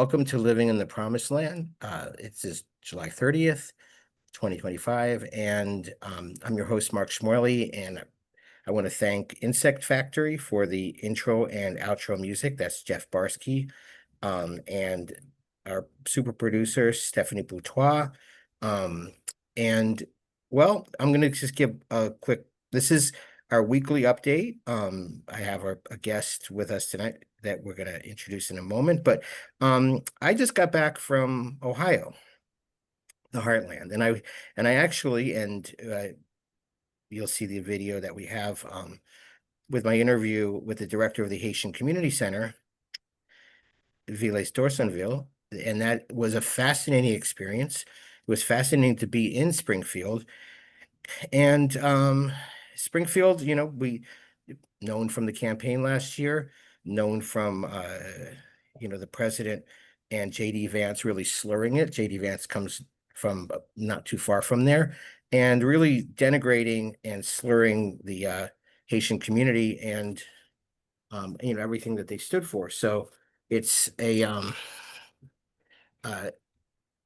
welcome to Living in the Promised Land. It's just July 30th, 2025, and I'm your host, Mark Shmueli, and I want to thank Insect Factory for the intro and outro music. That's Jeff Barsky, and our super producer, Stephanie Buatois. Um, and, well, I'm going to just give a quick, this is our weekly update. I have a guest with us tonight that we're going to introduce in a moment, but I just got back from Ohio, the heartland, and I actually, you'll see the video that we have with my interview with the director of the Haitian Community Center, Village d'Orsonville, and that was a fascinating experience. It was fascinating to be in Springfield. And Springfield, we known from the campaign last year, known from the president and JD Vance really slurring it. JD Vance comes from not too far from there, and really denigrating and slurring the Haitian community and everything that they stood for. So it's a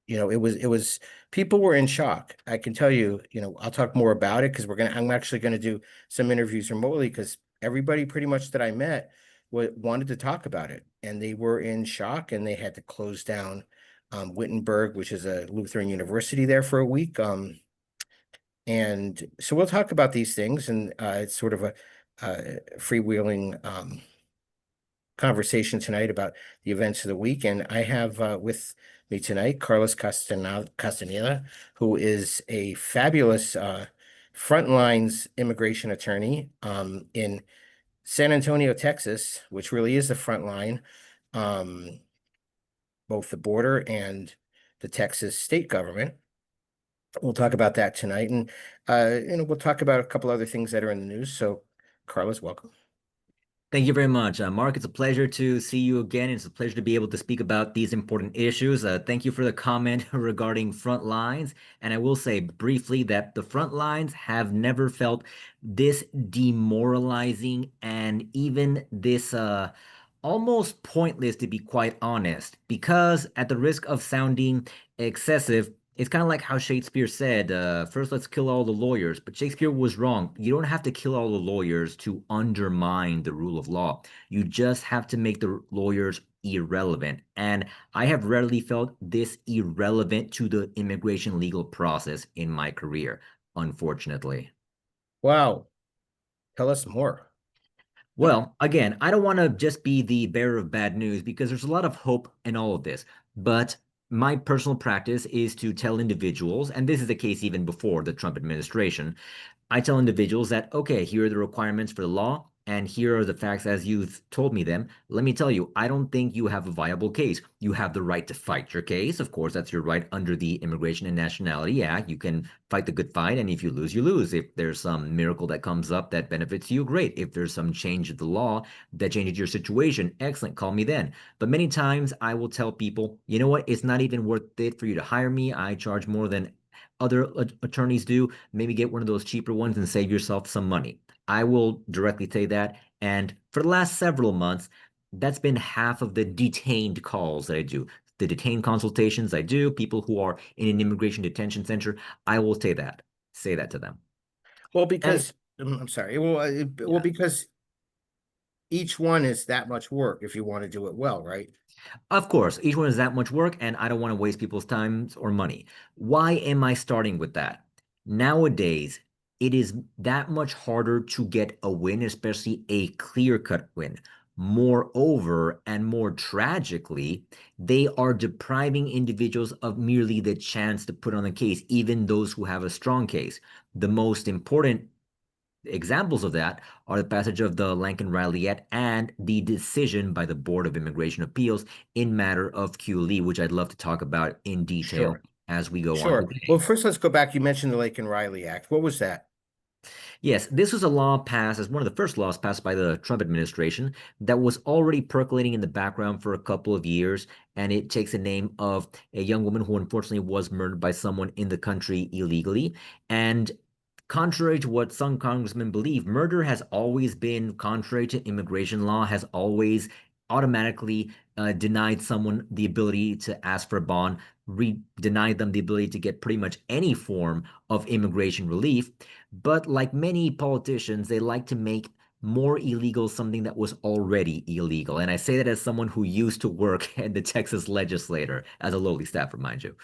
it was people were in shock. I can tell you, I'll talk more about it because I'm actually gonna do some interviews remotely because everybody pretty much that I met wanted to talk about it, and they were in shock, and they had to close down Wittenberg, which is a Lutheran university there for a week. And so we'll talk about these things, and it's sort of a freewheeling conversation tonight about the events of the week. And I have with me tonight Carlos Castañeda, who is a fabulous frontlines immigration attorney in San Antonio, Texas, which really is the front line, both the border and the Texas state government. We'll talk about that tonight, and we'll talk about a couple other things that are in the news. So, Carlos, welcome. Thank you very much, Mark. It's a pleasure to see you again. It's a pleasure to be able to speak about these important issues. Thank you for the comment regarding front lines. And I will say briefly that the front lines have never felt this demoralizing and even this almost pointless, to be quite honest, because at the risk of sounding excessive, it's kind of like how Shakespeare said, first let's kill all the lawyers. But Shakespeare was wrong. You don't have to kill all the lawyers to undermine the rule of law. You just have to make the lawyers irrelevant. And I have rarely felt this irrelevant to the immigration legal process in my career, unfortunately. Wow. Tell us more. Well, again, I don't want to just be the bearer of bad news because there's a lot of hope in all of this. But my personal practice is to tell individuals, and this is the case even before the Trump administration, I tell individuals that, okay, here are the requirements for the law, and here are the facts as you've told me them. Let me tell you, I don't think you have a viable case. You have the right to fight your case. Of course, that's your right under the Immigration and Nationality Act. You can fight the good fight, and if you lose, you lose. If there's some miracle that comes up that benefits you, great. If there's some change of the law that changes your situation, excellent, call me then. But many times I will tell people, you know what, it's not even worth it for you to hire me. I charge more than other attorneys do. Maybe get one of those cheaper ones and save yourself some money. I will directly say that. And for the last several months, that's been half of the detained calls that I do. The detained consultations I do, people who are in an immigration detention center, I will say that to them. Well, And because I'm sorry. Well, yeah, because each one is that much work if you want to do it well, right? of course, each one is that much work, and I don't want to waste people's time or money. Why am I starting with that? Nowadays, it is that much harder to get a win, especially a clear-cut win. Moreover, and more tragically, they are depriving individuals of merely the chance to put on a case, even those who have a strong case. The most important examples of that are the passage of the Lankin-Riley Act and the decision by the Board of Immigration Appeals in matter of QLE, which I'd love to talk about in detail Sure. as we go on Sure. Well, today. first, let's go back. You mentioned the Lake and Riley Act. What was that? Yes, this was a law passed as one of the first laws passed by the Trump administration that was already percolating in the background for a couple of years, and it takes the name of a young woman who unfortunately was murdered by someone in the country illegally. And contrary to what some congressmen believe, murder has always been, contrary to immigration law, has always automatically denied someone the ability to ask for a bond, denied them the ability to get pretty much any form of immigration relief. But like many politicians, they like to make more illegal something that was already illegal. And I say that as someone who used to work at the Texas legislature as a lowly staffer, mind you.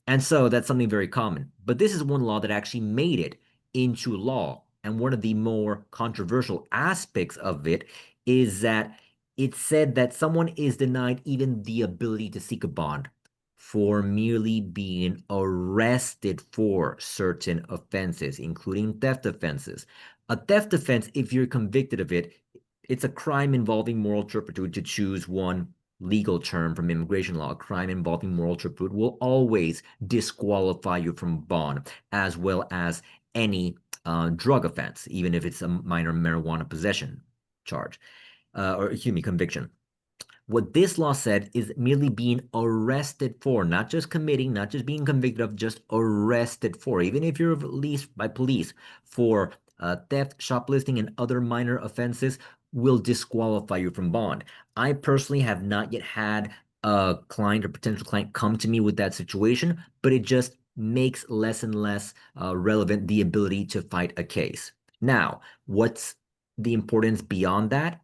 And so that's something very common. But this is one law that actually made it into law. And one of the more controversial aspects of it is that it said that someone is denied even the ability to seek a bond for merely being arrested for certain offenses, including theft offenses. A theft offense, if you're convicted of it, it's a crime involving moral turpitude, to choose one legal term from immigration law. A crime involving moral turpitude will always disqualify you from bond, as well as any drug offense, even if it's a minor marijuana possession charge, or excuse me, conviction. What this law said is merely being arrested for, not just committing, not just being convicted of, just arrested for, even if you're released by police for theft, shoplifting, and other minor offenses, will disqualify you from bond. I personally have not yet had a client or potential client come to me with that situation, but it just makes less and less relevant the ability to fight a case. Now, what's the importance beyond that?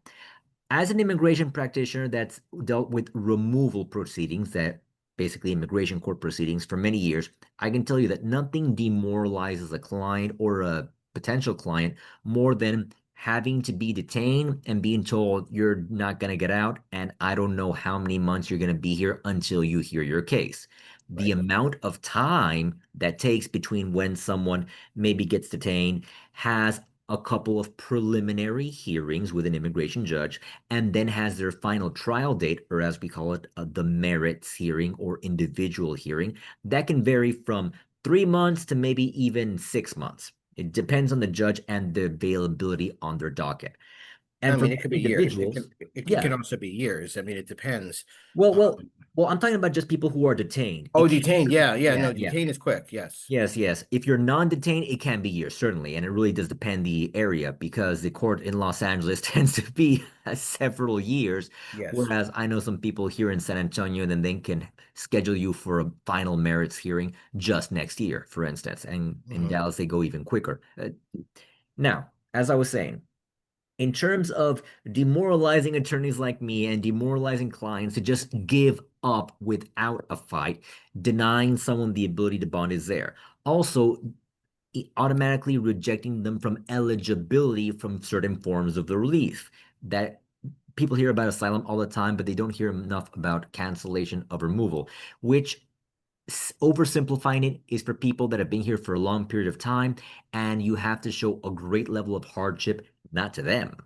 As an immigration practitioner that's dealt with removal proceedings, that basically immigration court proceedings for many years, I can tell you that nothing demoralizes a client or a potential client more than having to be detained and being told you're not going to get out, and I don't know how many months you're going to be here until you hear your case. The Right. amount of time that takes between when someone maybe gets detained, has a couple of preliminary hearings with an immigration judge, and then has their final trial date, or as we call it, the merits hearing or individual hearing. That can vary from 3 months to maybe even 6 months. It depends on the judge and the availability on their docket. I And for mean, it could many be years. individuals, It can yeah, also be years. I mean, it depends. well, Um, well, well, I'm talking about just people who are detained. oh, It can, detained. Yeah, yeah. yeah, No, yeah. detained is quick. Yes. Yes, yes. If you're non-detained, it can be years, certainly. And it really does depend the area, because the court in Los Angeles tends to be several years. Yes. Whereas I know some people here in San Antonio, and then they can schedule you for a final merits hearing just next year, for instance. And in Hmm. Dallas, they go even quicker. Now, as I was saying, in terms of demoralizing attorneys like me and demoralizing clients to just give up without a fight, denying someone the ability to bond is there. Also, automatically rejecting them from eligibility from certain forms of the relief. That people hear about asylum all the time, but they don't hear enough about cancellation of removal, which, oversimplifying it, is for people that have been here for a long period of time, and you have to show a great level of hardship, not to them,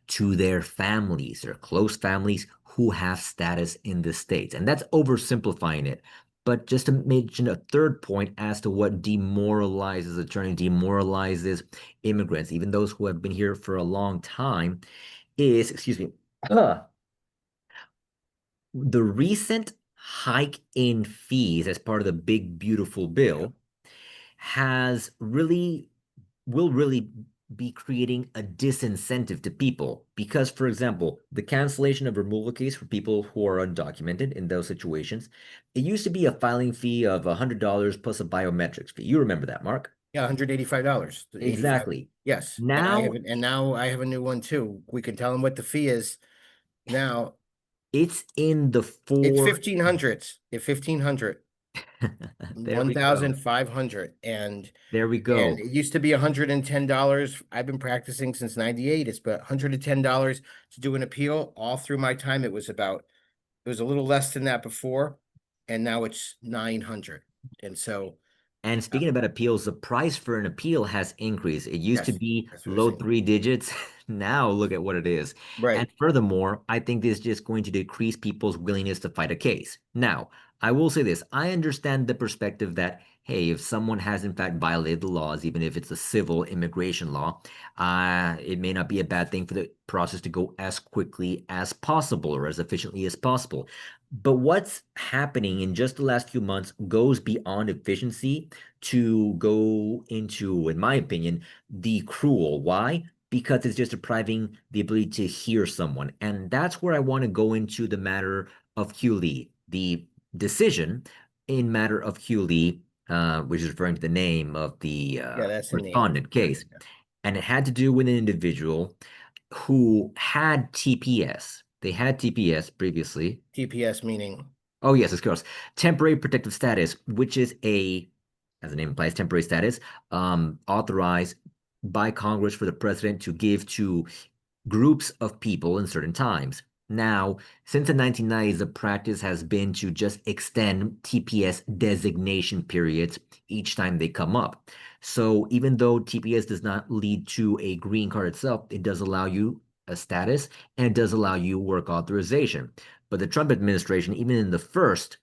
to their families, their close families who have status in the States. And that's oversimplifying it. But just to mention a third point as to what demoralizes attorneys, demoralizes immigrants, even those who have been here for a long time, is, excuse me, uh, the recent hike in fees as part of the big, beautiful Yeah. bill has really will really be creating a disincentive to people, because, for example, the cancellation of removal case for people who are undocumented in those situations, it used to be a filing fee of $100 plus a biometrics fee. You remember that, Mark? Yeah, $185. 85. Exactly. Yes. Now And now I have a new one too. We can tell them what the fee is now. it's in the It's four. 1,500. It's 1,500. There we go. 1,500. There we And go. it used to be $110. I've been practicing since 98. It's about $110 to do an appeal. All through my time, it was a little less than that before, and now it's 900. And so, And uh, speaking about appeals, the price for an appeal has increased. It used to yes, be that's what I'm low saying. three digits. Now look at what it is. And Right. furthermore, I think this is just going to decrease people's willingness to fight a case. Now, I will say this. I understand the perspective that, hey, if someone has in fact violated the laws, even if it's a civil immigration law, it may not be a bad thing for the process to go as quickly as possible or as efficiently as possible. But what's happening in just the last few months goes beyond efficiency to go into, in my opinion, the cruel. Why? because it's just depriving the ability to hear someone. And that's where I want to go into the matter of Hughley, the decision in matter of Hughley, which is referring to the name of the Yeah, that's the name. respondent case. And it had to do with an individual who had TPS. They had TPS previously. TPS meaning. Oh, yes, of course. Temporary protective status, which is as the name implies, temporary status, authorized by Congress for the president to give to groups of people in certain times. Now, since the 1990s, the practice has been to just extend TPS designation periods each time they come up. So even though TPS does not lead to a green card itself, it does allow you a status and it does allow you work authorization. But the Trump administration, even in the first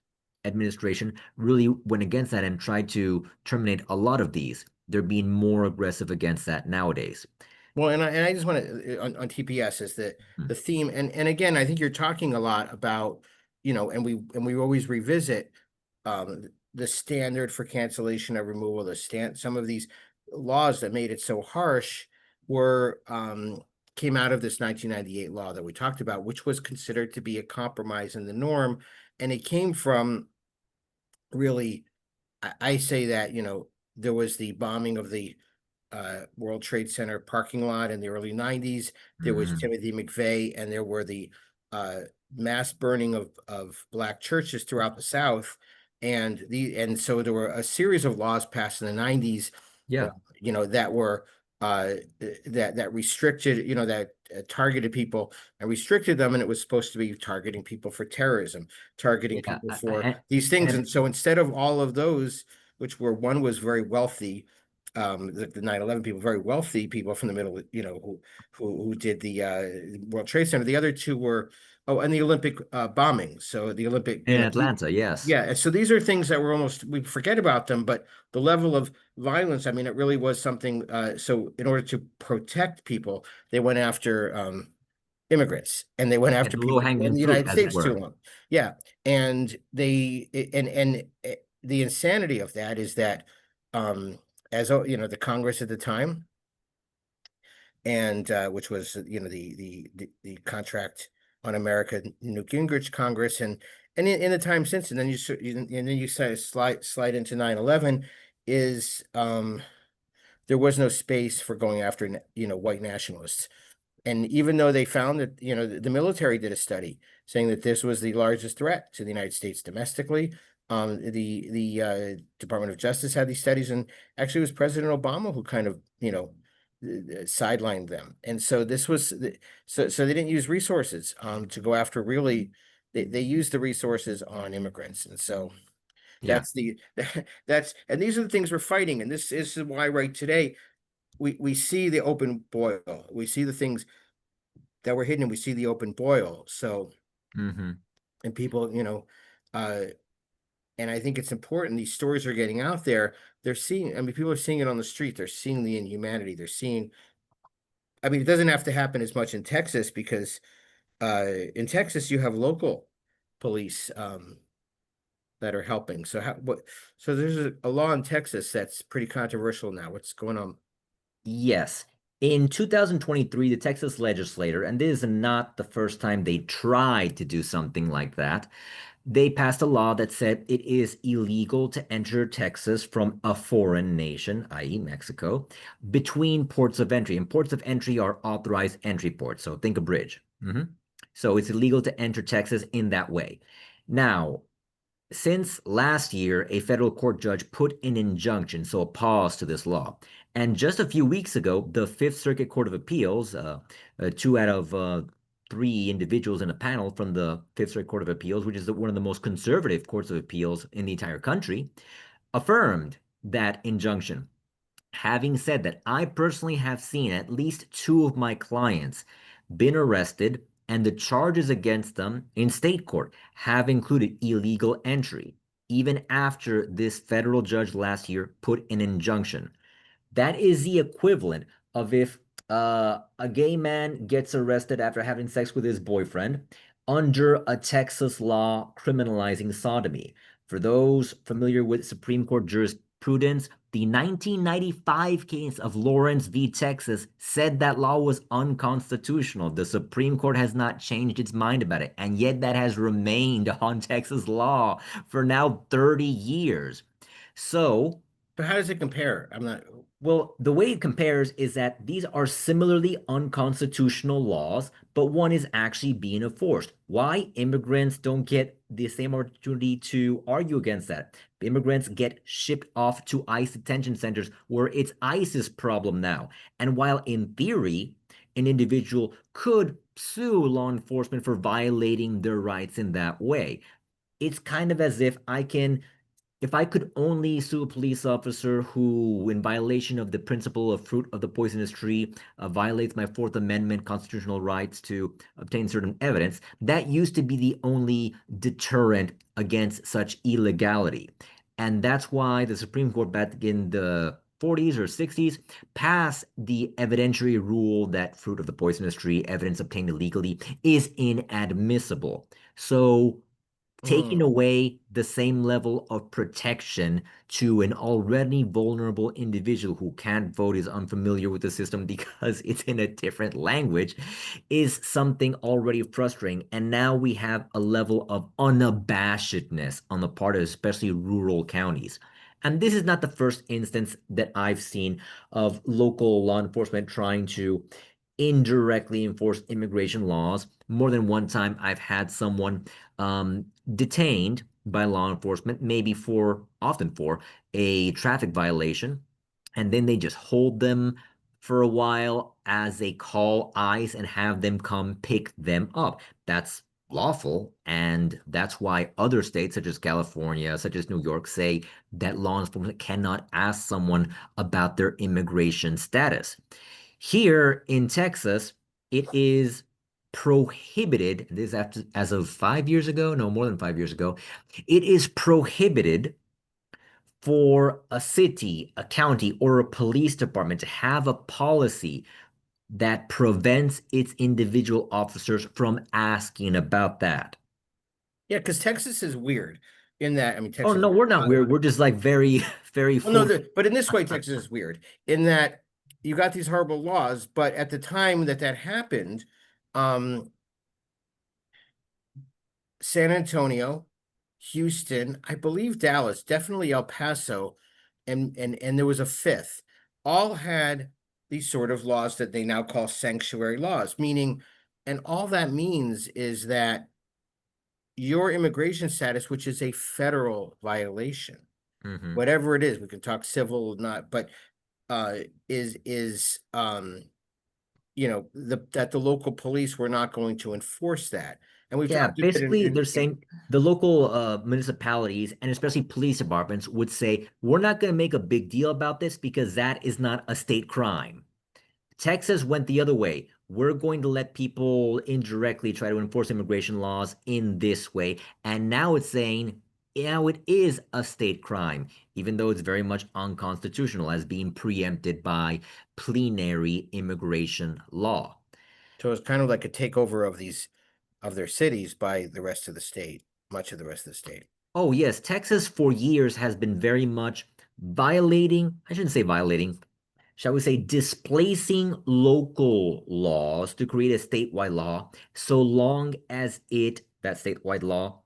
administration, really went against that and tried to terminate a lot of these. They're being more aggressive against that nowadays. Well, and I just want to on TPS is Hmm. the theme, and again, I think you're talking a lot about, and we always revisit the standard for cancellation of removal, some of these laws that made it so harsh were came out of this 1998 law that we talked about, which was considered to be a compromise in the norm, and it came from really, I say that, there was the bombing of the World Trade Center parking lot in the early 90s. There was Mhm. Timothy McVeigh, and there were the uh, mass burning of black churches throughout the South. And so there were a series of laws passed in the 90s, uh, Yeah. that were uh, that restricted, that targeted people and restricted them, and it was supposed to be targeting people for terrorism, targeting Yeah. people for And, these things. and And so instead of all of those, which were one was very wealthy, the 9/11 people, very wealthy people from the middle, who did the World Trade Center. The other two were, oh, and the Olympic bombings. So the Olympic, in Atlanta, yes. yeah. So these are things that were almost, we forget about them, but the level of violence, I mean, it really was something. So in order to protect people, they went after immigrants, and they went And after the people in low-hanging the fruit, United as it States too were. long. Yeah, and the insanity of that is that, um, the Congress at the time, and which was, the contract on America, Newt Gingrich Congress, and in the time since, and then you slide into 9/11, is there was no space for going after, white nationalists. And even though they found that, the military did a study saying that this was the largest threat to the United States domestically, the Department of Justice had these studies, and actually it was President Obama who kind of, sidelined them. And so this was so they didn't use resources to go after, really. They used the resources on immigrants. And so Yeah. that's the and these are the things we're fighting. And this is why right today we see the open boil. We see the things that were hidden, and we see the open boil. So, Hmm. and people, uh, and I think it's important. These stories are getting out there. They're seeing, I mean, people are seeing it on the street. They're seeing the inhumanity. They're seeing, I mean, it doesn't have to happen as much in Texas, because in Texas you have local police that are helping. So there's a law in Texas that's pretty controversial now. What's going on? Yes. In 2023, the Texas legislator, and this is not the first time they tried to do something like that, they passed a law that said it is illegal to enter Texas from a foreign nation, i.e., Mexico, between ports of entry. And ports of entry are authorized entry ports. So think a bridge. So it's illegal to enter Texas in that way. Now, since last year, a federal court judge put an injunction, so a pause to this law. And just a few weeks ago, the Fifth Circuit Court of Appeals, two out of three individuals in a panel from the Fifth Circuit Court of Appeals, which is one of the most conservative courts of appeals in the entire country, affirmed that injunction. Having said that, I personally have seen at least two of my clients been arrested, and the charges against them in state court have included illegal entry, even after this federal judge last year put an injunction. That is the equivalent of if a gay man gets arrested after having sex with his boyfriend under a Texas law criminalizing sodomy. For those familiar with Supreme Court jurisprudence. The 1995 case of Lawrence v. Texas said that law was unconstitutional. The Supreme Court has not changed its mind about it, and yet that has remained on Texas law for now 30 years. So, But how does it compare? I'm not. well, the way it compares is that these are similarly unconstitutional laws, but one is actually being enforced. Why? Immigrants don't get the same opportunity to argue against that. Immigrants get shipped off to ICE detention centers where it's ICE's problem now. And while in theory, an individual could sue law enforcement for violating their rights in that way, it's kind of as if I could only sue a police officer who, in violation of the principle of fruit of the poisonous tree, violates my Fourth Amendment constitutional rights to obtain certain evidence, that used to be the only deterrent against such illegality. And that's why the Supreme Court back in the 40s or 60s passed the evidentiary rule that fruit of the poisonous tree, evidence obtained illegally, is inadmissible. So taking Mm. away the same level of protection to an already vulnerable individual who can't vote, is unfamiliar with the system because it's in a different language, is something already frustrating. And now we have a level of unabashedness on the part of especially rural counties. And this is not the first instance that I've seen of local law enforcement trying to indirectly enforce immigration laws. More than one time, I've had someone detained by law enforcement, maybe often for a traffic violation, and then they just hold them for a while as they call ICE and have them come pick them up. That's lawful, and that's why other states, such as California, such as New York, say that law enforcement cannot ask someone about their immigration status. Here in Texas, it is prohibited. This is as of 5 years ago, no more than 5 years ago. It is prohibited for a city, a county, or a police department to have a policy that prevents its individual officers from asking about that. Yeah, because Texas is weird in that. I mean, Oh Texas. no, we're not weird. We're just like very, very Well, no, for. but in this way, Texas is weird in that you got these horrible laws, but at the time that that happened, um, San Antonio, Houston, I believe Dallas, definitely El Paso, and there was a fifth, all had these sort of laws that they now call sanctuary laws, meaning, and all that means is that your immigration status, which is a federal violation, Mhm. whatever it is, we can talk civil, not, but uh is that the local police were not going to enforce that. And we've Yeah, talked a bit basically they're saying the local municipalities and especially police departments would say, we're not going to make a big deal about this because that is not a state crime. Texas went the other way. We're going to let people indirectly try to enforce immigration laws in this way. And now it's saying, now it is a state crime, even though it's very much unconstitutional as being preempted by plenary immigration law. so it's kind of like a takeover of these of their cities by the rest of the state, much of the rest of the state. Oh, yes, Texas for years has been very much violating, I shouldn't say violating, shall we say, displacing local laws to create a statewide law, so long as that statewide law,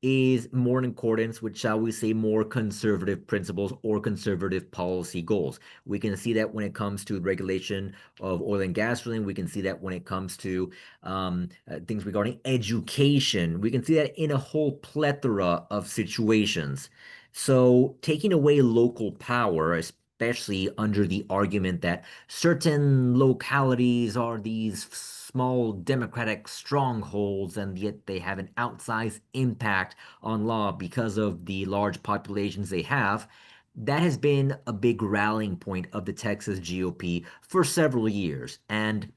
is more in accordance with, shall we say, more conservative principles or conservative policy goals. We can see that when it comes to regulation of oil and gas drilling. We can see that when it comes to things regarding education. We can see that in a whole plethora of situations. So taking away local power, especially under the argument that certain localities are these small democratic strongholds and yet they have an outsized impact on law because of the large populations they have. That has been a big rallying point of the Texas GOP for several years. And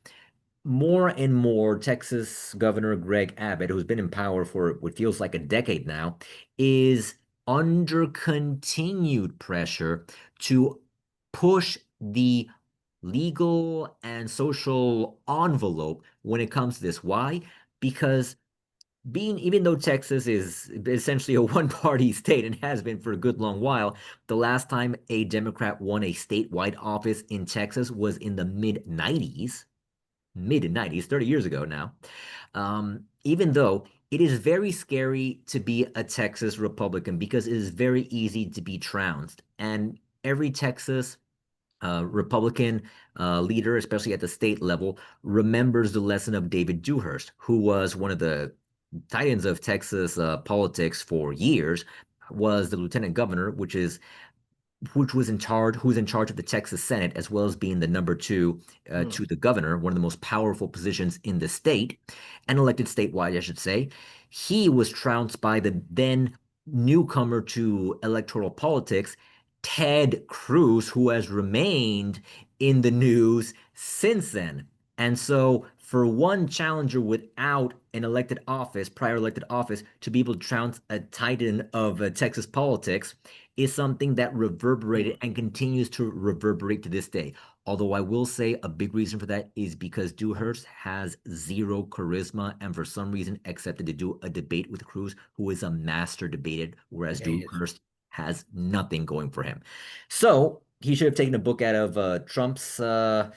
more and more, Texas Governor Greg Abbott, who's been in power for what feels like a decade now, is under continued pressure to push the legal and social envelope when it comes to this. Why? Because even though Texas is essentially a one-party state and has been for a good long while, the last time a Democrat won a statewide office in Texas was in the mid 90s, 30 years ago now. Even though it is very scary to be a Texas Republican because it is very easy to be trounced. And every Texas Republican leader, especially at the state level, remembers the lesson of David Dewhurst, who was one of the titans of Texas politics for years, was the lieutenant governor, who's in charge of the Texas Senate, as well as being the number two Hmm. to the governor, one of the most powerful positions in the state, and elected statewide, I should say. He was trounced by the then newcomer to electoral politics, Ted Cruz, who has remained in the news since then. And so, for one challenger without an elected office, prior elected office, to be able to trounce a titan of Texas politics is something that reverberated Hmm. and continues to reverberate to this day. Although I will say a big reason for that is because Dewhurst has zero charisma and for some reason accepted to do a debate with Cruz, who is a master debater, whereas Yeah, he is. Dewhurst has nothing going for him. So he should have taken a book out of Trump's playbook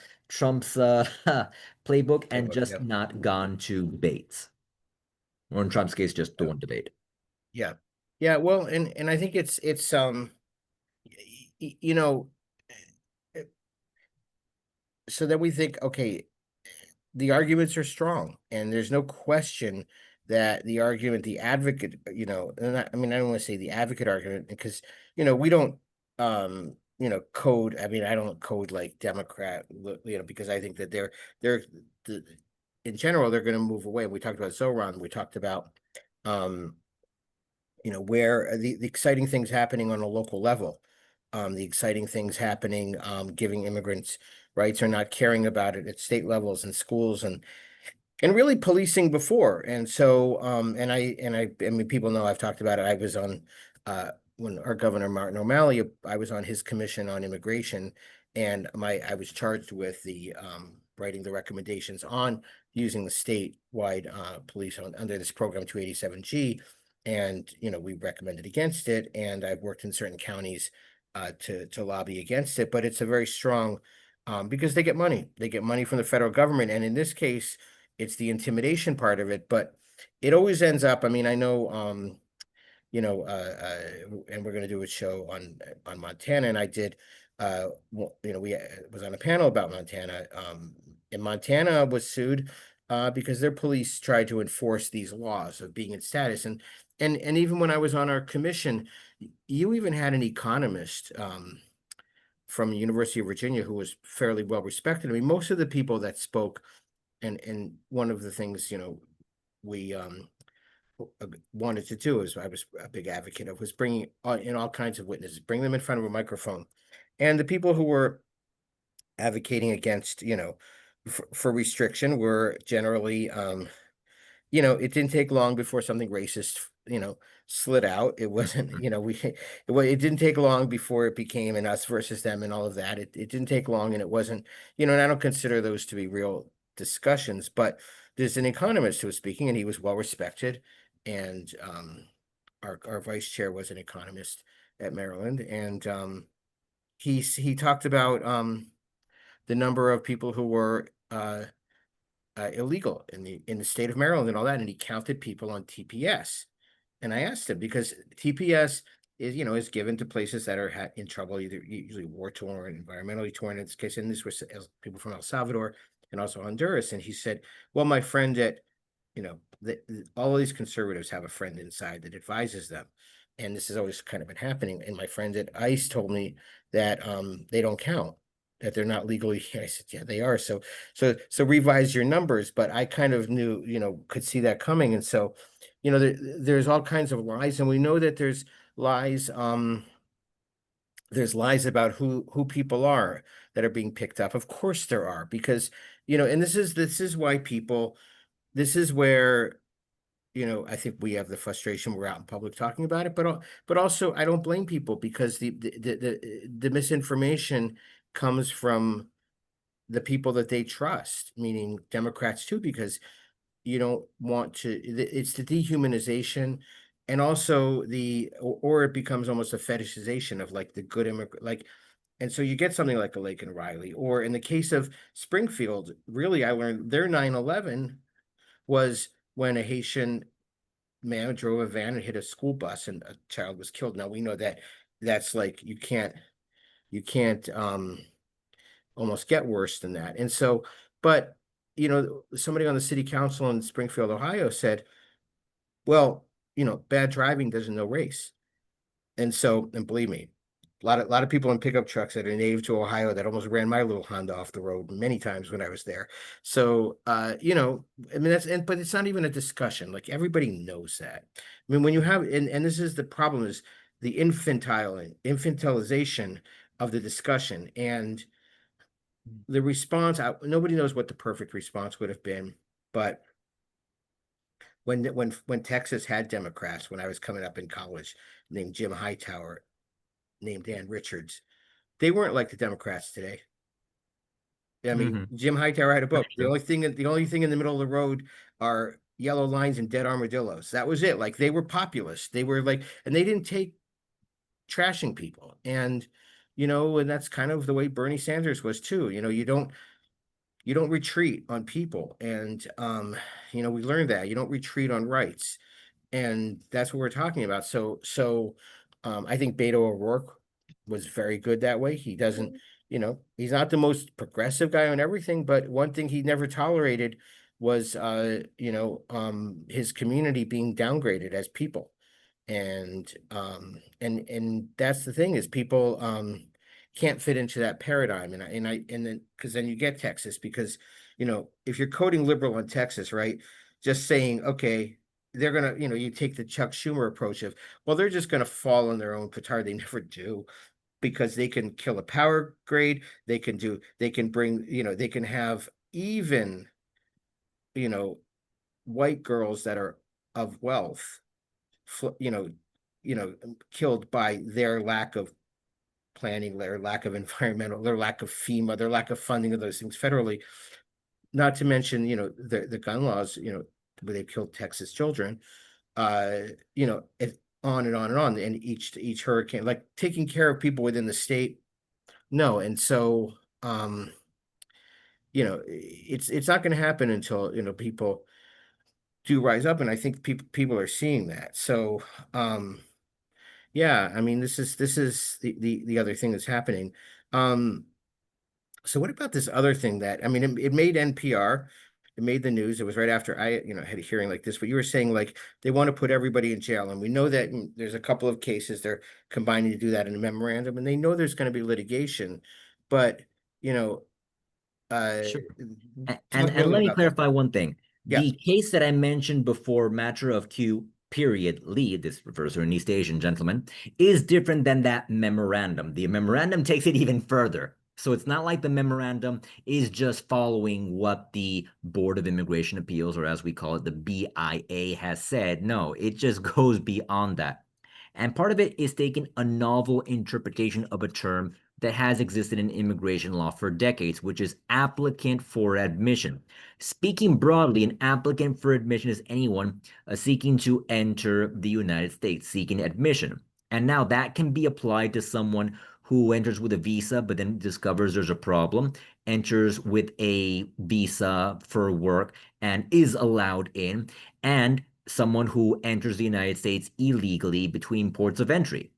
and Playbook. just Yeah. not gone to debates, or in Trump's case, just the Yeah. one debate. Yeah. Yeah. Well, and I think it's you know, eh, so then we think, okay, the arguments are strong, and there's no question that the argument, the advocate, and I mean, I don't want to say the advocate argument because, we don't, code. I mean, I don't code like Democrat, because I think that they're, the, in general, they're going to move away. We talked about Zoran. We talked about, um, where the exciting things happening on a local level, the exciting things happening, giving immigrants rights or not caring about it at state levels and schools and really policing before. And so, I mean, people know I've talked about it. I was on, when our governor Martin O'Malley, I was on his commission on immigration, and I was charged with the writing the recommendations on using the statewide police under this program 287G, and we recommended against it, and I've worked in certain counties to lobby against it, but it's a very strong because they get money. They get money from the federal government, and in this case it's the intimidation part of it, but it always ends up. I mean, I know, and we're going to do a show on Montana, and I did. We was on a panel about Montana. And Montana was sued because their police tried to enforce these laws of being in status, and even when I was on our commission, you even had an economist. From the University of Virginia, who was fairly well respected. I mean, most of the people that spoke, and one of the things we wanted to do, is I was a big advocate of, was bringing in all kinds of witnesses, bring them in front of a microphone, and the people who were advocating against for restriction were generally it didn't take long before something racist, slid out. It wasn't, it didn't take long before it became an us versus them and all of that. It didn't take long, and it wasn't, and I don't consider those to be real discussions, but there's an economist who was speaking, and he was well respected. And our vice chair was an economist at Maryland, and he talked about the number of people who were illegal in the state of Maryland and all that, and he counted people on TPS. And I asked him, because TPS is given to places that are in trouble, either usually war torn, environmentally torn. In this case, and this was people from El Salvador and also Honduras. And he said, "Well, my friend at all of these conservatives have a friend inside that advises them, and this has always kind of been happening. And my friend at ICE told me that they don't count." That they're not legally. I said, yeah, they are. So revise your numbers. But I kind of knew, could see that coming. And so, there's all kinds of lies, and we know that lies. There's lies about who people are that are being picked up. Of course there are, because and this is why people. This is where I think we have the frustration. We're out in public talking about it, but also I don't blame people, because the misinformation comes from the people that they trust, meaning Democrats too, because you don't want to, it's the dehumanization, and also or it becomes almost a fetishization of like the good immigrant, like, and so you get something like a Lake and Riley, or in the case of Springfield, really, I learned their 9/11 was when a Haitian man drove a van and hit a school bus and a child was killed. Now we know that that's like you can't almost get worse than that. And so, but somebody on the city council in Springfield, Ohio said, well, bad driving doesn't know race. And so, and believe me, a lot of people in pickup trucks that are native to Ohio that almost ran my little Honda off the road many times when I was there. So, I mean but it's not even a discussion. Like everybody knows that. I mean, when you have, and this is the problem, is the infantilization of the discussion and the response. Nobody knows what the perfect response would have been, but when Texas had Democrats, when I was coming up in college, named Jim Hightower, named Dan Richards, they weren't like the Democrats today. I mean, Hmm. Jim Hightower had a book. That's The true. only thing, the only thing in the middle of the road are yellow lines and dead armadillos. That was it. Like they were populist. They were like, and they didn't take trashing people. And that's kind of the way Bernie Sanders was too. You don't retreat on people. And we learned that you don't retreat on rights. And that's what we're talking about. So I think Beto O'Rourke was very good that way. He doesn't, he's not the most progressive guy on everything, but one thing he never tolerated was his community being downgraded as people. And that's the thing, is people can't fit into that paradigm. And then because then you get Texas, because if you're coding liberal on Texas, right, just saying, okay, they're gonna, you take the Chuck Schumer approach of, well, they're just gonna fall on their own petard. They never do, because they can kill a power grade, they can bring, they can have even, you know white girls that are of wealth, killed by their lack of planning, their lack of environmental, their lack of FEMA, their lack of funding of those things federally. Not to mention, the gun laws, where they've killed Texas children. On and on and on, and each hurricane, like taking care of people within the state. No, and so it's not going to happen until people do rise up, and I think people are seeing that. So yeah, I mean, this is the other thing that's happening. Um, so what about this other thing that, I mean, it made NPR, it made the news. It was right after I, had a hearing like this, but you were saying like they want to put everybody in jail. And we know that there's a couple of cases they're combining to do that in a memorandum, and they know there's going to be litigation. But, you know, uh, Sure. And talk a and little bit let me about that. clarify one thing. Yeah. The case that I mentioned before, matter of Q period lead, this refers to an East Asian gentleman, is different than that memorandum. The memorandum takes it even further. So it's not like the memorandum is just following what the Board of Immigration Appeals, or as we call it, the BIA, has said. No, it just goes beyond that. And part of it is taking a novel interpretation of a term that has existed in immigration law for decades, which is applicant for admission. Speaking broadly, an applicant for admission is anyone seeking to enter the United States, seeking admission. And now that can be applied to someone who enters with a visa, but then discovers there's a problem, enters with a visa for work and is allowed in, and someone who enters the United States illegally between ports of entry.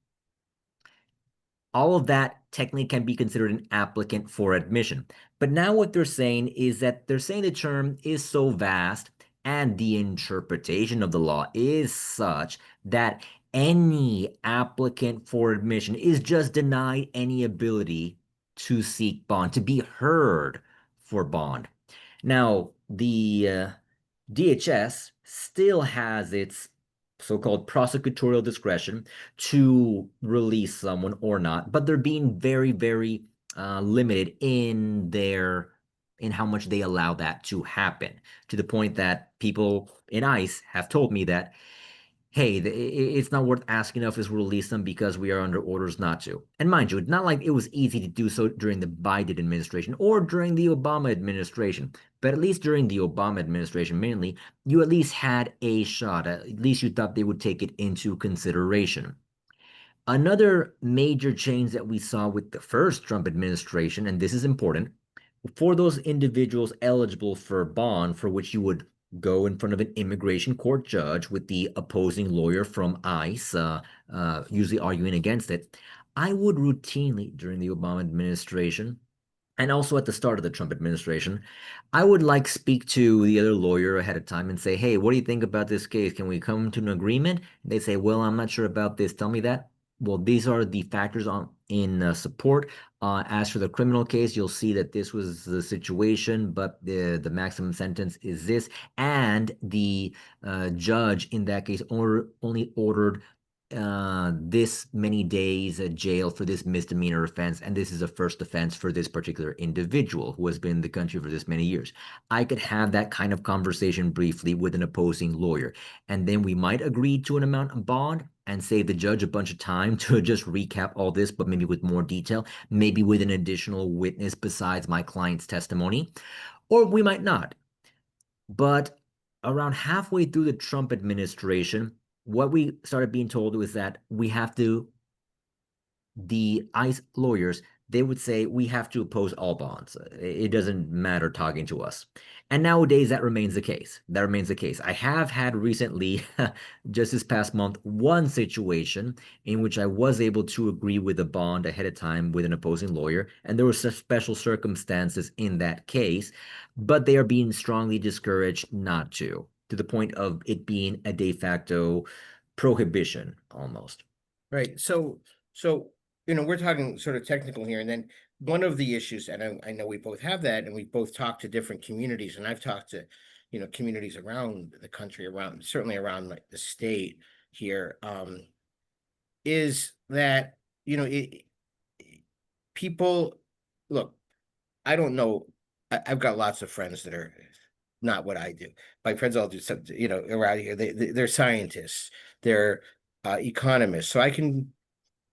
All of that technically can be considered an applicant for admission. But now what they're saying is that they're saying the term is so vast and the interpretation of the law is such that any applicant for admission is just denied any ability to seek bond, to be heard for bond. Now, the DHS still has its so-called prosecutorial discretion to release someone or not, but they're being very, very limited in how much they allow that to happen, to the point that people in ICE have told me that hey, it's not worth asking if us to release them because we are under orders not to. And mind you, it's not like it was easy to do so during the Biden administration or during the Obama administration, but at least during the Obama administration, mainly, you at least had a shot. At least you thought they would take it into consideration. Another major change that we saw with the first Trump administration, and this is important, for those individuals eligible for bond, for which you would go in front of an immigration court judge with the opposing lawyer from ICE, usually arguing against it. I would routinely, during the Obama administration, and also at the start of the Trump administration, I would like speak to the other lawyer ahead of time and say, "Hey, what do you think about this case? Can we come to an agreement?" They say, "Well, I'm not sure about this. Tell me that." Well, these are the factors on in support. As for the criminal case, you'll see that this was the situation, but the maximum sentence is this, and the judge in that case only ordered this many days jail for this misdemeanor offense, and this is a first offense for this particular individual who has been in the country for this many years. I could have that kind of conversation briefly with an opposing lawyer, and then we might agree to an amount of bond and save the judge a bunch of time to just recap all this, but maybe with more detail, maybe with an additional witness besides my client's testimony, or we might not. But around halfway through the Trump administration, what we started being told was that we have to, the ICE lawyers, they would say we have to oppose all bonds. It doesn't matter talking to us. And nowadays that remains the case. That remains the case. I have had recently, just this past month, one situation in which I was able to agree with a bond ahead of time with an opposing lawyer, and there were some special circumstances in that case, but they are being strongly discouraged not to the point of it being a de facto prohibition almost. Right. So, we're talking sort of technical here, and then one of the issues, and I know we both have that, and we both talk to different communities, and I've talked to, communities around the country, around certainly around like the state here, is that, people look, I don't know. I've got lots of friends that are not what I do. My friends all do something, around here. They're scientists, they're economists. So I can,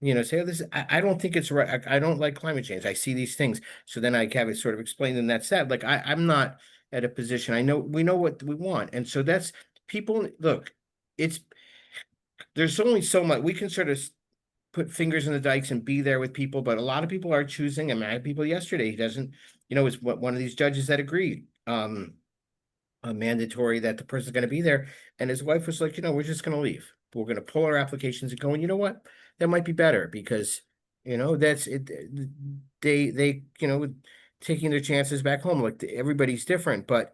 say, oh, this, I don't think it's right. I don't like climate change. I see these things. So then I have it sort of explained, and that's that. Like I'm not at a position. I know we know what we want. And so that's people look, it's there's only so much we can sort of put fingers in the dikes and be there with people, but a lot of people are choosing. I mean, I had people yesterday. He doesn't, it's what one of these judges that agreed, mandatory that the person's going to be there, and his wife was like, we're just going to leave. We're going to pull our applications and go. And you know what? That might be better because that's it. They taking their chances back home. Like everybody's different, but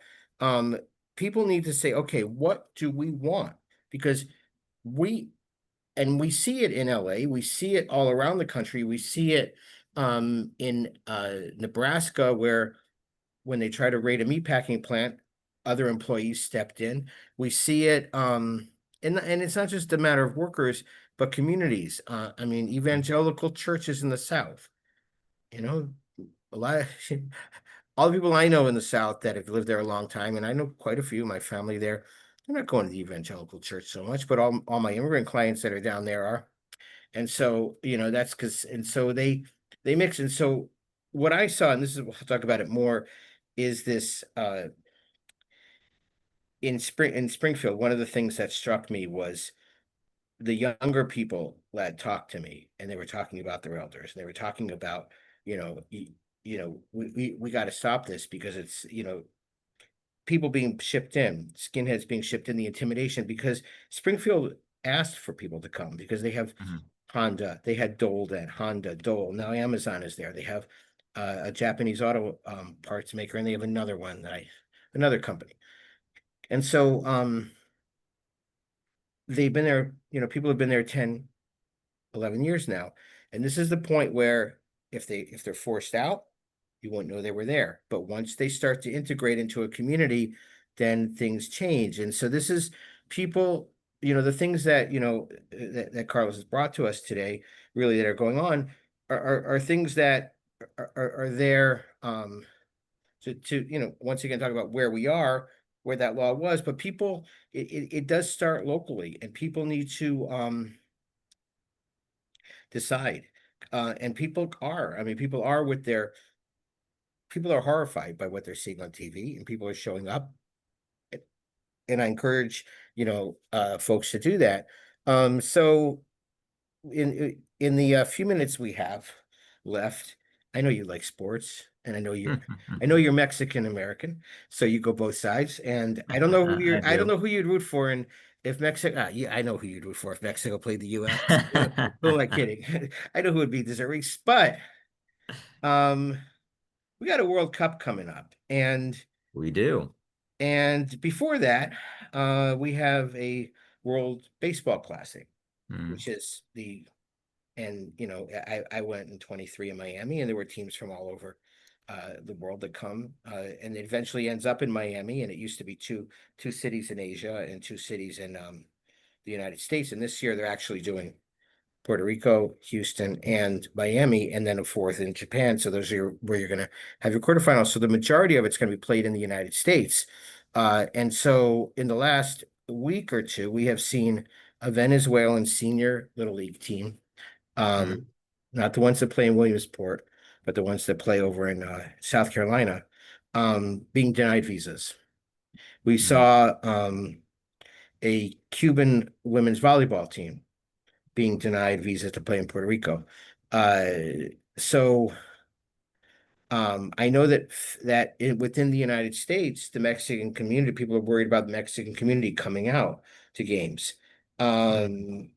people need to say, okay, what do we want? Because we we see it in LA, we see it all around the country, we see it in Nebraska, where when they try to raid a meatpacking plant, other employees stepped in. We see it and it's not just a matter of workers, but communities. I mean, evangelical churches in the South, you know, a lot of all the people I know in the South that have lived there a long time, and I know quite a few of my family there. They're not going to the evangelical church so much, but all my immigrant clients that are down there are. And so, that's because, and so they mix. And so what I saw, and this is, we'll talk about it more, is this in Springfield, one of the things that struck me was the younger people that talked to me, and they were talking about their elders, and they were talking about, we got to stop this because it's, people being shipped in, skinheads being shipped in, the intimidation, because Springfield asked for people to come because they have Mhm. Honda, they had Dole then, Honda, Dole. Now Amazon is there. They have a Japanese auto parts maker, and they have another one another company. And so they've been there, people have been there 10, 11 years now. And this is the point where if they're forced out, you won't know they were there. But once they start to integrate into a community, then things change. And so this is people, the things that that Carlos has brought to us today, really, that are going on are things that are there to once again talk about where we are, where that law was, but people, it does start locally, and people need to decide. And people are, I mean, people are horrified by what they're seeing on TV, and people are showing up. And I encourage, folks to do that. So in the few minutes we have left, I know you like sports, and I know you're Mexican American, so you go both sides. And I I don't do. know who you'd root for, and if Mexico, yeah, I know who you'd root for if Mexico played the U.S. Who am I kidding? I know who would be deserving, but um, we got a World Cup coming up, We do. and before that, we have a World Baseball Classic, Mm, which is and I went in 23 in Miami, and there were teams from all over the world that come, and it eventually ends up in Miami. And it used to be two cities in Asia and two cities in the United States. And this year they're actually doing Puerto Rico, Houston, and Miami, and then a fourth in Japan. So those are where you're going to have your quarterfinals. So the majority of it's going to be played in the United States. And so in the last week or two, we have seen a Venezuelan senior little league team, mm, um, not the ones that play in Williamsport, but the ones that play over in South Carolina, being denied visas. We mm. saw a Cuban women's volleyball team being denied visas to play in Puerto Rico. So I know within the United States, the Mexican community, people are worried about the Mexican community coming out to games. Mm. Um,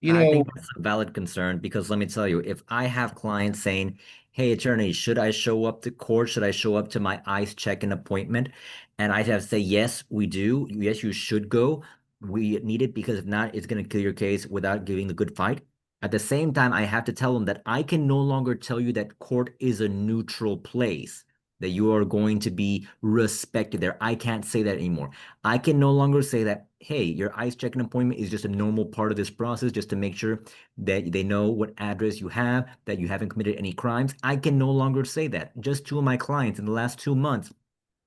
you I think know, that's a valid concern because let me tell you, if I have clients saying, "Hey, attorney, should I show up to court? Should I show up to my ICE check-in appointment?" And I have to say, "Yes, we do. Yes, you should go. We need it because if not, it's going to kill your case without giving the good fight." At the same time, I have to tell them that I can no longer tell you that court is a neutral place, that you are going to be respected there. I can't say that anymore. I can no longer say that, hey, your ICE check-in appointment is just a normal part of this process just to make sure that they know what address you have, that you haven't committed any crimes. I can no longer say that. Just two of my clients in the last 2 months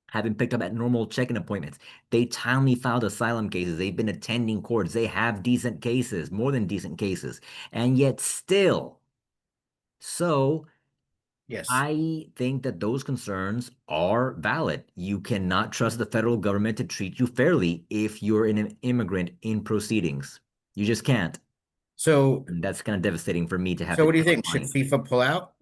have been picked up at normal check-in appointments. They timely filed asylum cases. They've been attending courts. They have decent cases, more than decent cases. And yet still, so yes. I think that those concerns are valid. You cannot trust the federal government to treat you fairly if you're an immigrant in proceedings. You just can't. So, And that's kind of devastating for me to have so to what do you tell think? Should clients. FIFA pull out?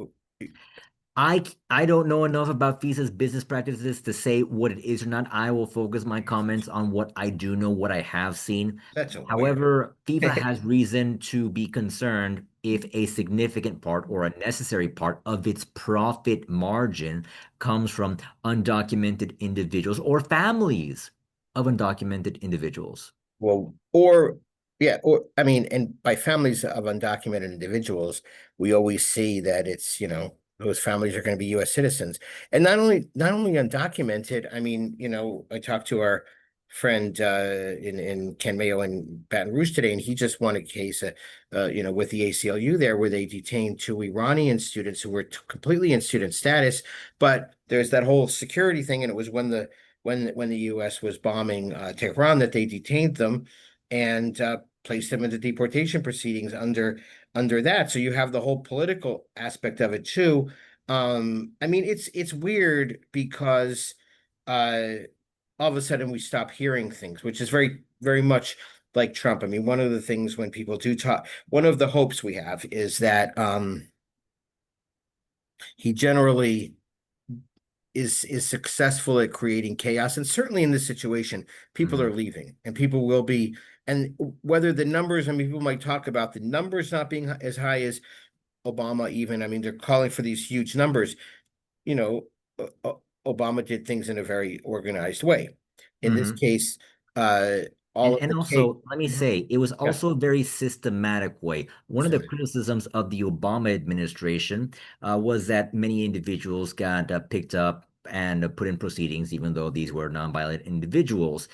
I don't know enough about FISA's business practices to say what it is or not. I will focus my comments on what I do know, what I have seen. That's a weird. However, FIFA has reason to be concerned if a significant part or a necessary part of its profit margin comes from undocumented individuals or families of undocumented individuals. Well, or yeah, or I mean, and by families of undocumented individuals, we always see that it's, those families are going to be U.S. citizens. And not only undocumented, I mean, I talked to our friend in Ken Mayo in Baton Rouge today, and he just won a case with the ACLU there, where they detained two Iranian students who were completely in student status. But there's that whole security thing, and it was when the U.S. was bombing Tehran that they detained them and placed them into deportation proceedings under that. So you have the whole political aspect of it too. I mean, it's weird because uh, all of a sudden we stop hearing things, which is very, very much like Trump. I mean, one of the things when people do talk, one of the hopes we have is that he generally is successful at creating chaos. And certainly in this situation, people are Mhm. leaving, and people will be. And whether the numbers, I mean, people might talk about the numbers not being as high as Obama, even. I mean, they're calling for these huge numbers. You know, Obama did things in a very organized way. In this Mhm. case, uh, all And of and the case. also, let me say, it was Yeah. also a very systematic way. One of the criticisms of the Obama administration was that many individuals got picked up and put in proceedings, even though these were nonviolent individuals.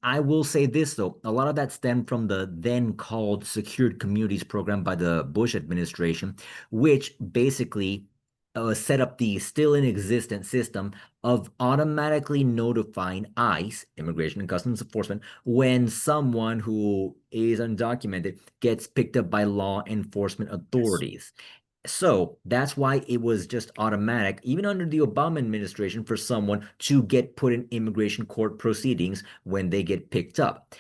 I will say this though, a lot of that stemmed from the then called Secured Communities program by the Bush administration, which basically set up the still in existent system of automatically notifying ICE, Immigration and Customs Enforcement, when someone who is undocumented gets picked up by law enforcement Yes. authorities. So that's why it was just automatic, even under the Obama administration, for someone to get put in immigration court proceedings when they get picked up.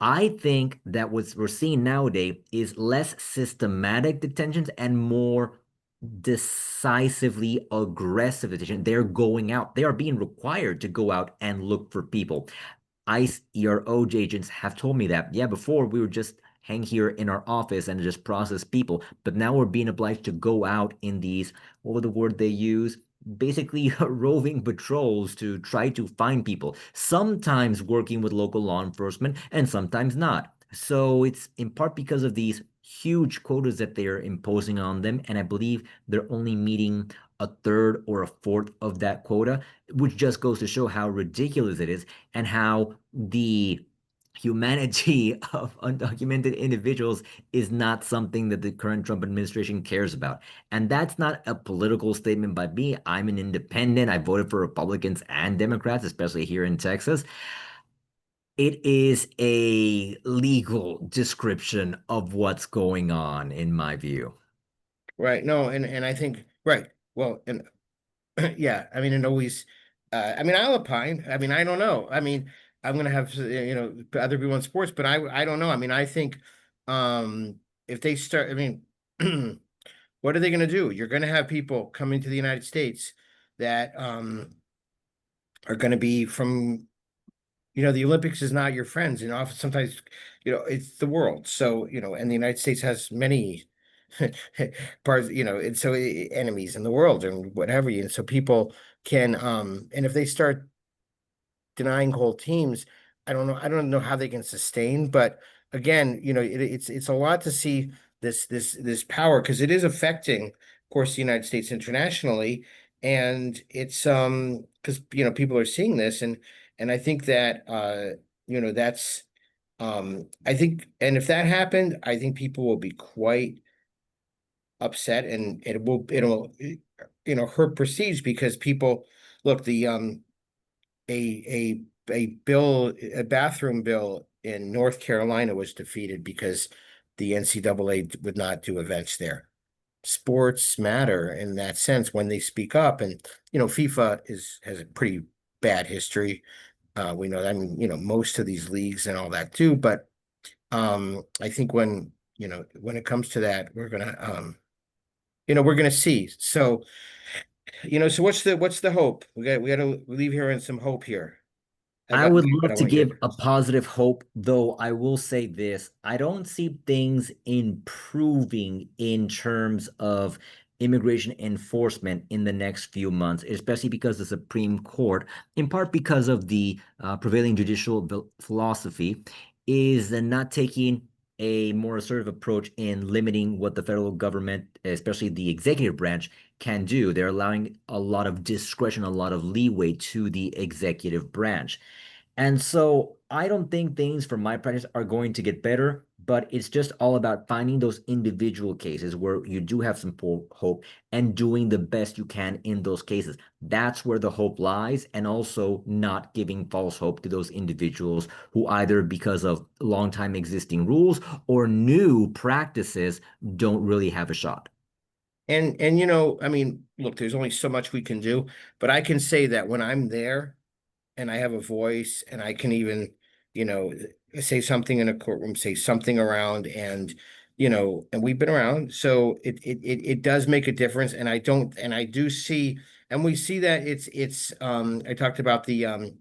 I think that what we're seeing nowadays is less systematic detentions and more decisively aggressive detention. They're going out, they are being required to go out and look for people. ICE ERO agents have told me that, yeah, before we would just hang here in our office and just process people, but now we're being obliged to go out in these, what was the word they use? Basically, roving patrols to try to find people, sometimes working with local law enforcement and sometimes not. So it's in part because of these huge quotas that they're imposing on them. And I believe they're only meeting a third or a fourth of that quota, which just goes to show how ridiculous it is and how the humanity of undocumented individuals is not something that the current Trump administration cares about. And that's not a political statement by me. I'm an independent. I voted for Republicans and Democrats, especially here in Texas. It is a legal description of what's going on, in my view. Right. No, and I think right. Well, and yeah, I mean, and always, I mean, I'll opine. I mean, I don't know. I mean, I'm gonna have other people in sports, but I don't know. I mean, I think, if they start, I mean, what are they gonna do? You're gonna have people coming to the United States that are gonna be from, the Olympics is not your friends, and often sometimes, it's the world. So, and the United States has many parts, and so enemies in the world and whatever. And so people can, and if they start denying whole teams, I don't know how they can sustain. But again, it's a lot to see this power, because it is affecting, of course, the United States internationally, and it's because people are seeing this, and I think that that's I think, and if that happened, I think people will be quite upset, and it'll hurt prestige, because people look, the a bathroom bill in North Carolina was defeated because the NCAA would not do events there. Sports matter in that sense when they speak up, and FIFA has a pretty bad history. We know that, I mean, most of these leagues and all that too, but I think when it comes to that, we're gonna see. So, so what's the hope? We gotta leave here in some hope here. I I got would I love don't to want your give a positive hope, though I will say this. I don't see things improving in terms of immigration enforcement in the next few months, especially because the Supreme Court, in part because of the prevailing judicial philosophy, is not taking a more assertive approach in limiting what the federal government, especially the executive branch, can do. They're allowing a lot of discretion, a lot of leeway to the executive branch. And so I don't think things from my practice are going to get better, but it's just all about finding those individual cases where you do have some hope and doing the best you can in those cases. That's where the hope lies, and also not giving false hope to those individuals who either because of long time existing rules or new practices don't really have a shot. and I mean, look, there's only so much we can do, but I can say that when I'm there and I have a voice, and I can even, you know, say something in a courtroom, say something around, and and we've been around, so it does make a difference. And I do see, and we see that it's I talked about the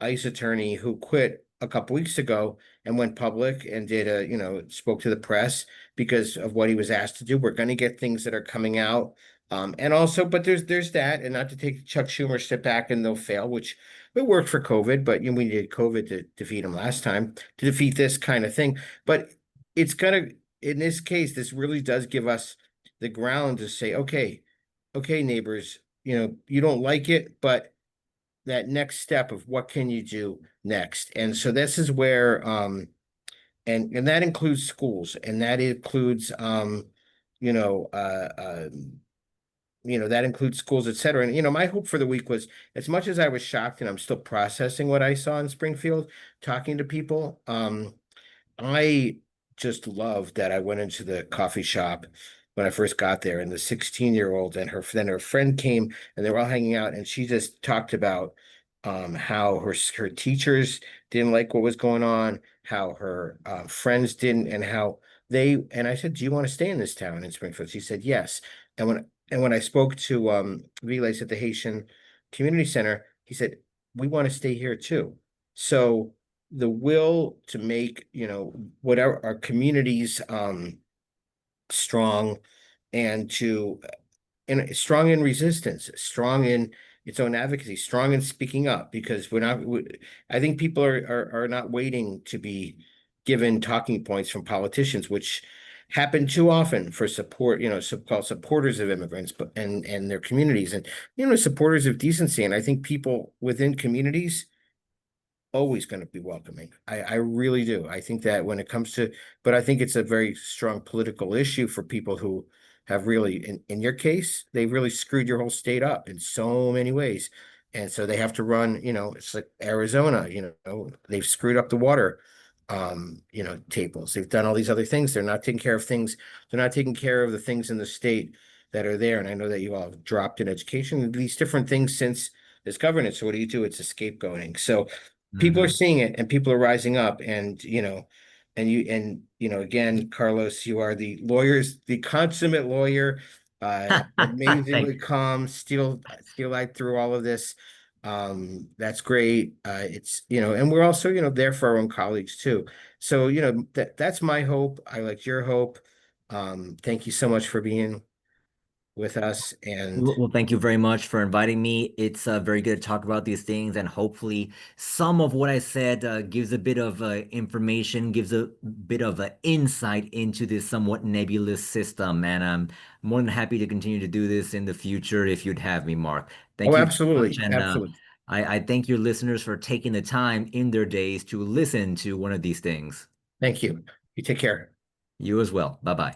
ICE attorney who quit a couple weeks ago and went public and did spoke to the press because of what he was asked to do. We're going to get things that are coming out. And also, but there's that, and not to take Chuck Schumer step back and they'll fail, which it worked for COVID, but we needed COVID to defeat him last time, to defeat this kind of thing. But it's gonna, in this case, this really does give us the ground to say, okay, neighbors, you don't like it, but that next step of what can you do next? And so this is where, and that includes schools, and that includes, you know, uh, uh, that includes schools, et cetera. And, my hope for the week was, as much as I was shocked and I'm still processing what I saw in Springfield, talking to people, I just loved that I went into the coffee shop when I first got there, and the 16-year-old and her friend came, and they were all hanging out, and she just talked about how her teachers didn't like what was going on, how her friends didn't, and how and I said, "Do you want to stay in this town in Springfield?" She said, "Yes." And when I spoke to Relays at the Haitian Community Center, he said, "We want to stay here too." So the will to make, whatever our communities strong, and strong in resistance, strong in its own advocacy, strong in speaking up, because I think people are not waiting to be given talking points from politicians, which happen too often for support, so-called supporters of immigrants, but and their communities, and supporters of decency. And I think people within communities always going to be welcoming. I really do. I think that when it comes to, but I think it's a very strong political issue for people who have really, in your case, they've really screwed your whole state up in so many ways. And so they have to run, it's like Arizona, they've screwed up the water, tables. They've done all these other things. They're not taking care of things. They're not taking care of the things in the state that are there. And I know that you all have dropped in education, these different things since this governance. So what do? It's a scapegoating. So people are Mhm. seeing it, and people are rising up, and again, Carlos, you are the consummate lawyer, amazingly Thank calm, steel eyed through all of this. That's great. It's, and we're also, there for our own colleagues too. So, that's my hope. I like your hope. Thank you so much for being with us. And Well, thank you very much for inviting me. It's very good to talk about these things, and hopefully, some of what I said gives a bit of information, gives a bit of insight into this somewhat nebulous system. And I'm more than happy to continue to do this in the future if you'd have me, Mark. Thank oh, you very much. absolutely, And absolutely. I thank your listeners for taking the time in their days to listen to one of these things. Thank you. You take care. You as well. Bye bye.